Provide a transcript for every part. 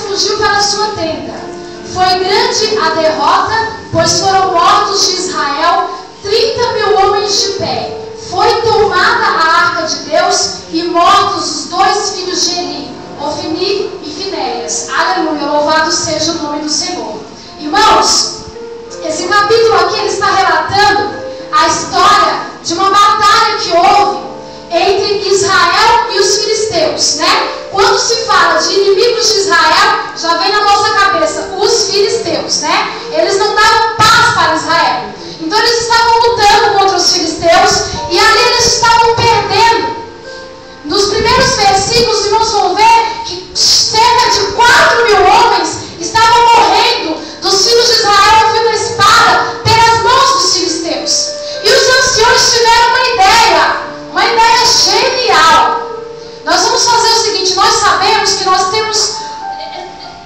fugiu para sua tenda. Foi grande a derrota, pois foram mortos de Israel 30.000 homens de pé. Foi tomada a arca de Deus e mortos os 2 filhos de Eli, Ofni e Finéias. Aleluia, louvado seja o nome do Senhor. Irmãos, esse capítulo aqui ele está relatando a história de uma batalha que houve entre Israel e os filisteus, né? Quando se fala de inimigos de Israel, já vem na nossa cabeça os filisteus, né? Eles não davam paz para Israel. Então eles estavam lutando contra os filisteus e ali eles estavam perdendo. Nos primeiros versículos, irmãos, vão ver que cerca de 4.000 homens estavam morrendo dos filhos de Israel ao fio da espada pelas mãos dos filisteus. E os anciões tiveram uma ideia genial. Nós vamos fazer o seguinte: nós sabemos que nós temos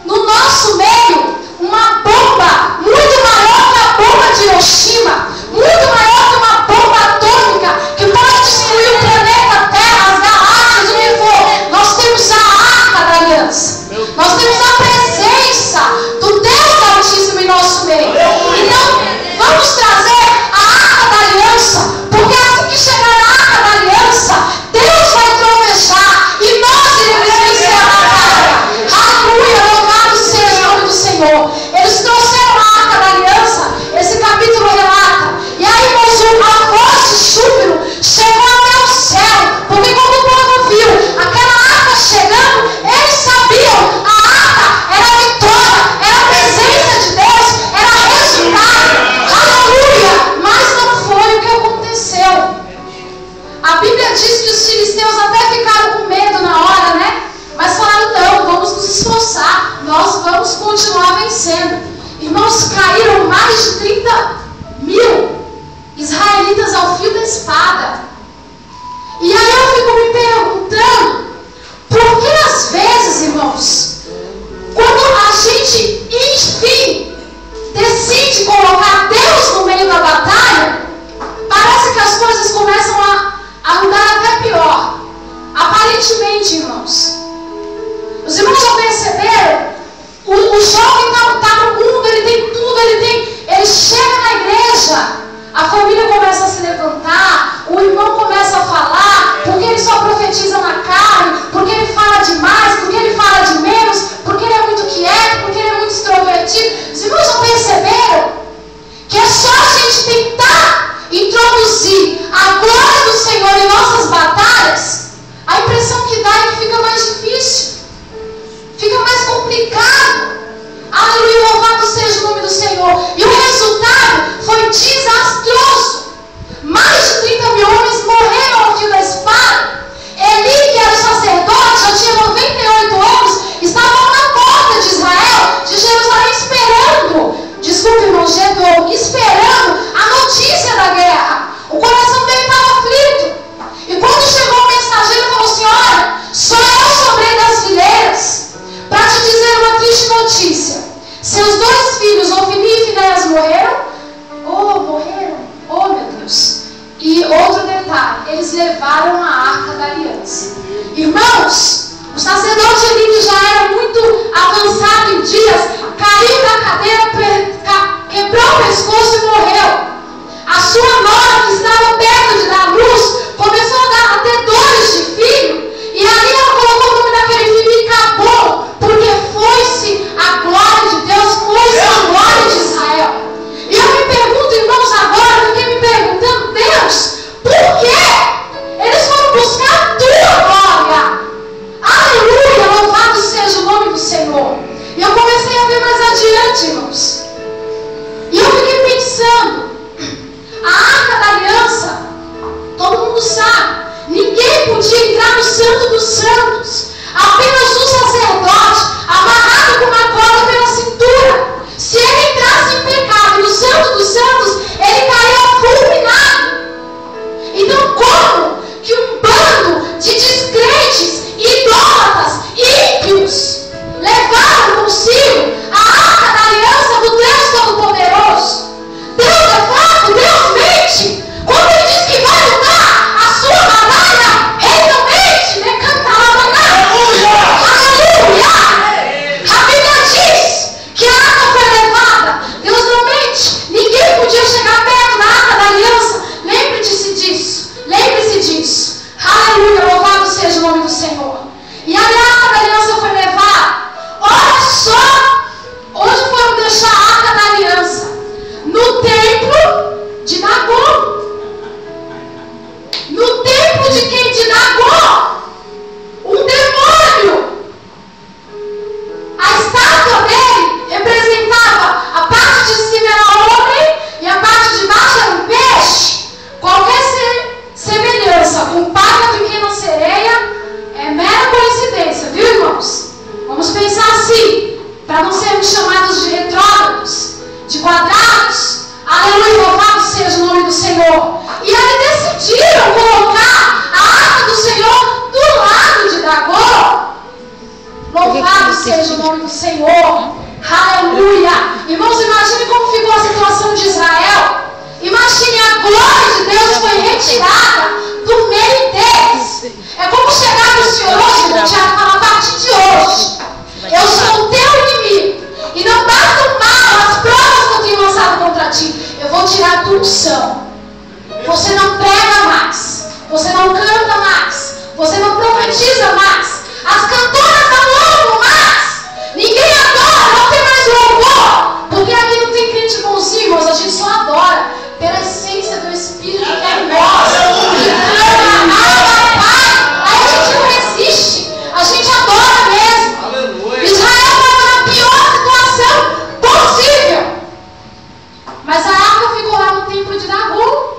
no nosso meio uma bomba muito maior que a bomba de Hiroshima, muito maior que uma bomba atômica que pode destruir o planeta Terra, as galáxias, o que for. Nós temos a Arca da Aliança. Nós temos a presença do Deus Altíssimo em nosso meio. Então, vamos trazer a Arca da Aliança, porque assim que chegar a Arca da Aliança, Deus vai trovejar e nós iremos vencer a batalha. Aleluia, louvado seja o nome do Senhor. Eles trouxeram a Arca da Aliança, esse capítulo relata. E aí, irmãos, a voz de júbilo chegou até o céu, porque quando o povo viu aquela arca chegando, eles sabiam, a arca era a vitória, era a presença de Deus, era resultado. Aleluia! Mas não foi o que aconteceu. A Bíblia diz que os filisteus até ficaram com medo na hora, né? Mas falaram: não, vamos nos esforçar, nós vamos continuar vencendo. Irmãos, caíram mais de 30.000 israelitas ao fio da espada. E aí eu fico me perguntando, por que às vezes, irmãos, quando a gente, enfim, decide colocar Deus no meio da batalha, parece que as coisas começam a andar até pior. Aparentemente, irmãos. Os irmãos já perceberam? O jovem está no mundo, ele tem tudo, ele chega na igreja, a família começa a se levantar, o irmão começa a falar, porque ele só profetiza na carne, porque ele fala demais, porque ele fala de menos, porque ele é muito quieto, porque ele é muito extrovertido. Os irmãos já perceberam que é só a gente tentar introduzir a glória do Senhor em nossas batalhas, a impressão que dá é que fica mais difícil, fica mais complicado. Aleluia, louvado seja o nome do Senhor. E o resultado foi desastroso. Mais de 30.000 homens morreram ao fio da espada. Eli, que era o sacerdote, já tinha 98 anos, estavam na porta de Israel, de Jerusalém, esperando a notícia da guerra. O coração dele estava aflito. E quando chegou o mensageiro, falou assim: olha, só eu sobrei das fileiras para te dizer uma triste notícia. Seus 2 filhos, Ofni e Finéias, morreram. Oh meu Deus. E outro detalhe, eles levaram a Arca da Aliança. Irmãos, o sacerdote ali, que já era muito avançado em dias, caiu da cadeira, quebrou o pescoço e morreu. A sua nora, que estava perto de dar luz, começou a ter dores de filho, e ali ela colocou o nome daquele filho e acabou, porque foi-se a glória de Deus, foi-se a glória de Israel. E eu me pergunto, irmãos, agora, eu fiquei me perguntando: Deus, por quê? Eles foram buscar a tua glória. Aleluia, louvado seja o nome do Senhor. E eu comecei a ver mais adiante, irmãos. E eu fiquei pensando: a Arca da Aliança, todo mundo sabe, ninguém podia entrar no Santo dos Santos, apenas um sacerdote, amarrado com uma corda pela cintura. Se ele entrasse em pecado no Santo dos Santos, ele caía fulminado. Então, como que um bando de descrentes, idólatras, ímpios, levaram consigo a Arca da Aliança do nome do Senhor. Aleluia. Irmãos, imagine como ficou a situação de Israel. Imagine, a glória de Deus foi retirada do meio deles. É como chegar no Senhor hoje, irmão Tiago, falar: a partir de hoje, eu sou o teu inimigo. E não basta o mal, as provas que eu tenho lançado contra ti. Eu vou tirar a tua unção. Você não prega mais. Você não canta mais. Você não profetiza mais. As cantoras não louvam mais. Ninguém adora, não tem mais louvor. Porque aqui não tem crente bonzinho, mas a gente só adora pela essência do Espírito que é em nós. Que clama, Abba, Pai. Aí a gente não resiste. A gente adora mesmo. Aleluia. Israel estava na pior situação possível. Mas a arca ficou lá no templo de Dagon.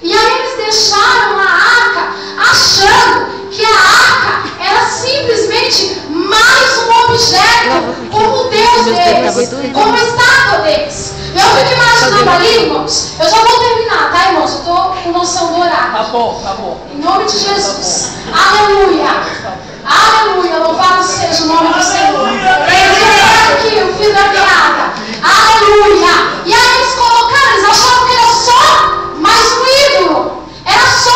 E aí eles deixaram a arca achando que a arca era simplesmente mais um objeto, como o Deus deles, como a estátua deles. Eu fico imaginando ali, irmãos, eu já vou terminar, tá, irmãos? Eu estou com noção do horário. Tá bom. Em nome de Jesus. Aleluia. Aleluia. Louvado seja o nome do Senhor. Ele aqui, o fio da meada. Aleluia. E aí eles colocaram, eles achavam que era só mais um ídolo. Era só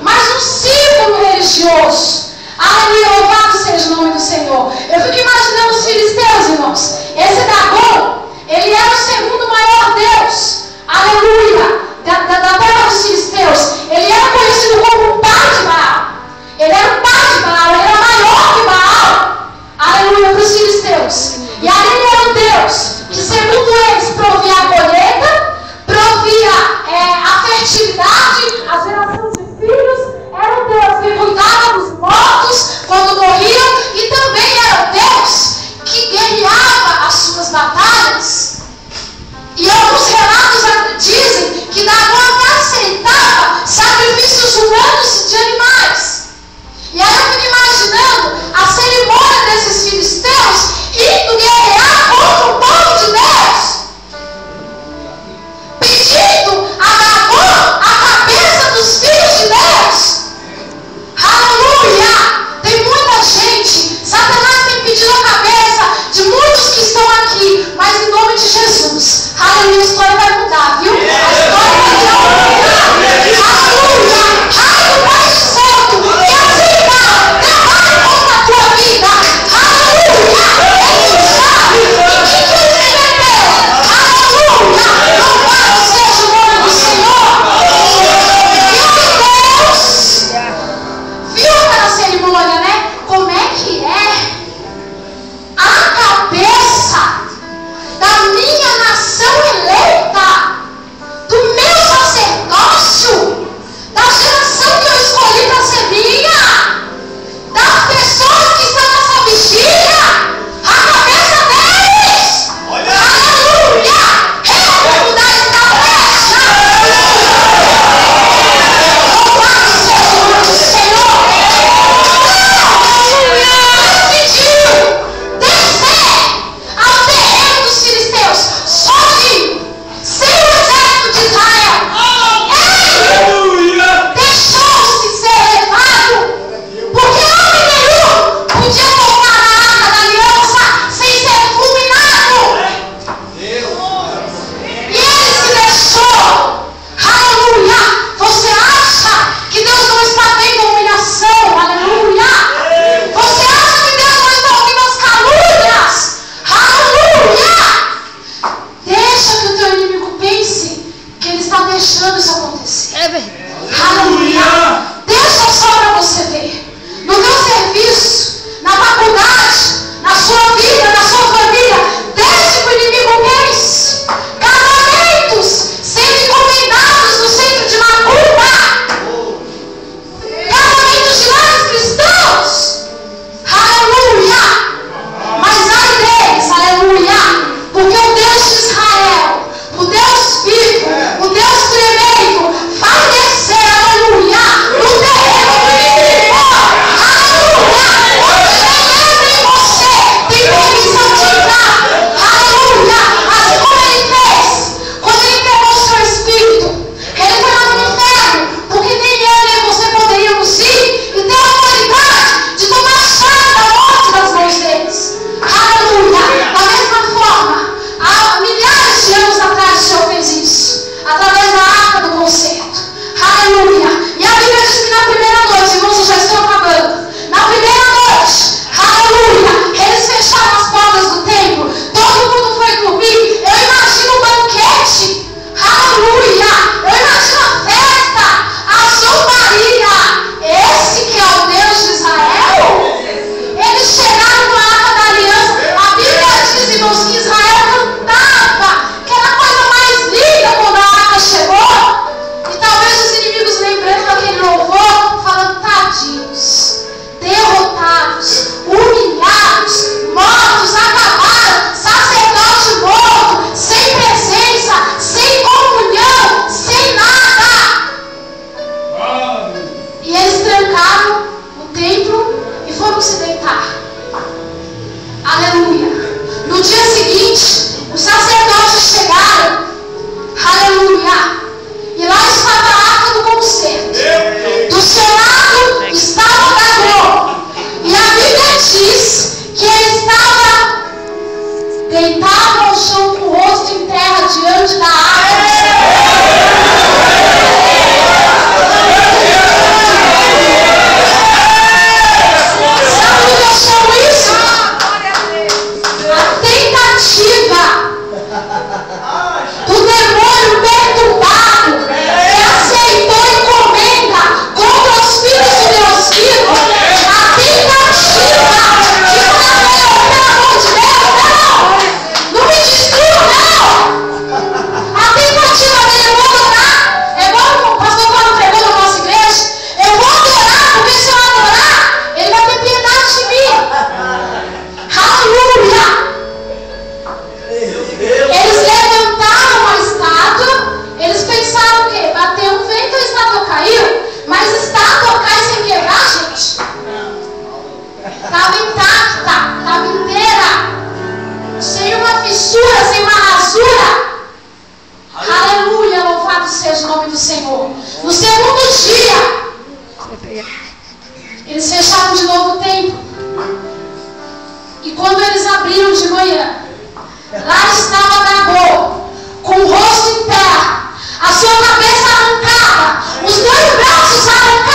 mais um símbolo religioso. Aleluia, louvado seja o nome do Senhor. Eu fico imaginando os filisteus, irmãos. Esse Dagon, ele era o segundo maior Deus. Aleluia. Da terra dos filisteus. Ele era conhecido como o pai de Baal. Ele era o pai de Baal, ele era maior estava intacta, estava inteira, sem uma fissura, sem uma rasura. Aleluia, louvado seja o nome do Senhor. No segundo dia, eles fecharam de novo o templo. E quando eles abriram de manhã, lá estava Nabô, com o rosto em terra, a sua cabeça arrancada, os dois braços arrancados.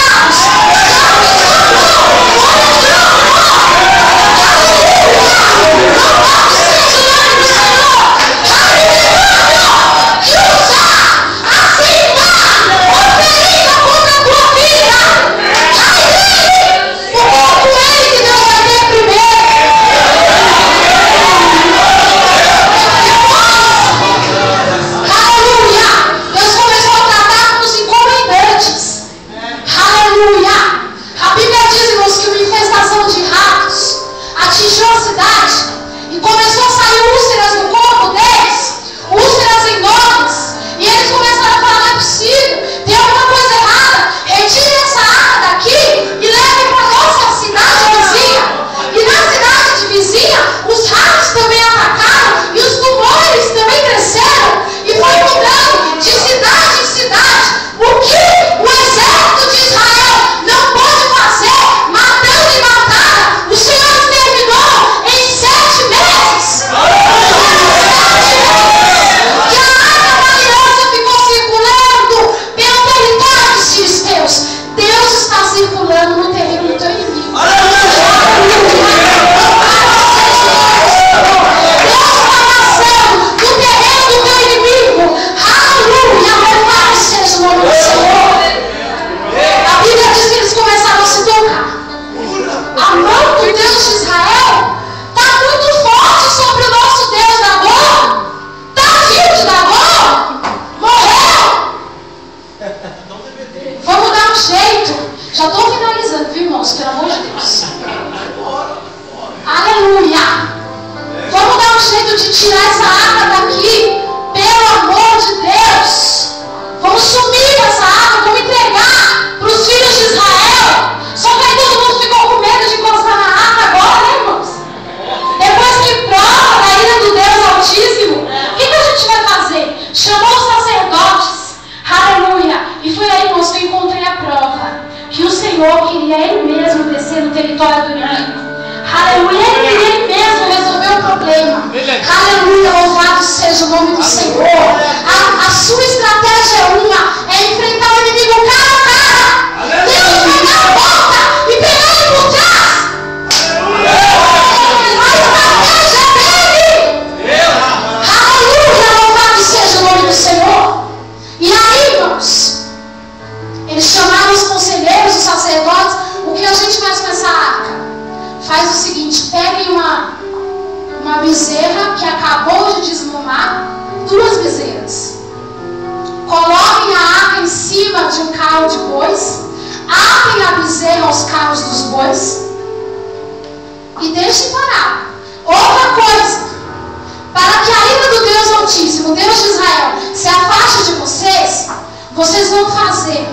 Vocês vão fazer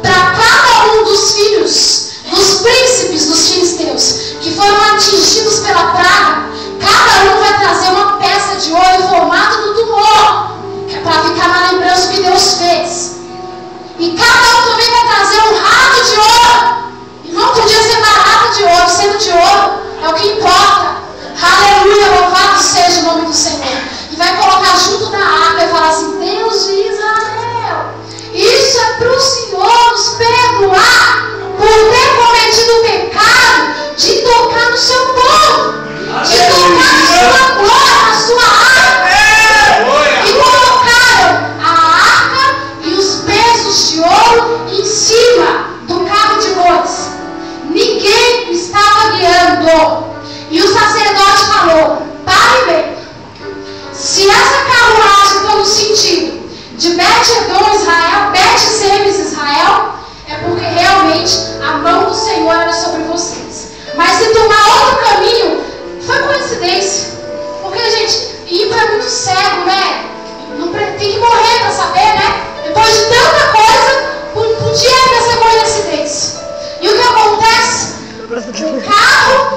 para cada um dos filhos, dos príncipes dos filisteus, que foram atingidos pela praga, cada um vai trazer uma peça de ouro em formato do tumor, que é para ficar na lembrança que Deus fez. E cada um também vai trazer um rato de ouro. E não podia ser barato de ouro, sendo de ouro, é o que importa. Aleluia, louvado seja o nome do Senhor. E vai colocar junto da arca e falar assim: Deus de Israel, isso é para o Senhor nos perdoar por ter cometido o pecado de tocar no seu povo, de tocar na sua glória, na sua arca. E colocaram a arca e os pesos de ouro em cima do carro de bois. Ninguém estava guiando. E o sacerdote falou: pare bem. Se essa carruagem está no sentido de Bet-Edom Israel, Bet-Semes Israel, é porque realmente a mão do Senhor era sobre vocês. Mas se tomar outro caminho, foi coincidência. Porque, gente, ímpio é muito cego, né? Não tem que morrer para saber, né? Depois de tanta coisa, podia ser coincidência. E o que acontece? O carro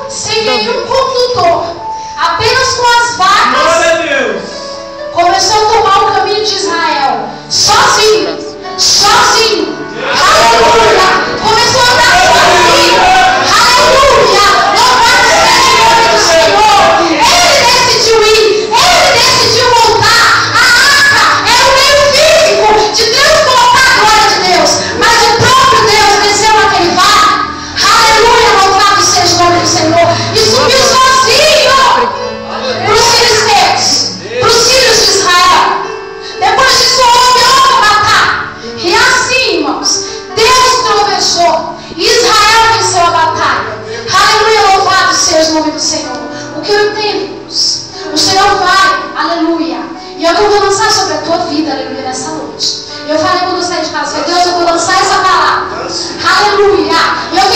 do Senhor. O que eu entendo, o Senhor vai, aleluia. E é o que eu vou lançar sobre a tua vida, aleluia, nessa noite. Eu falei quando eu saí de casa, Deus, eu vou lançar essa palavra. Aleluia. E eu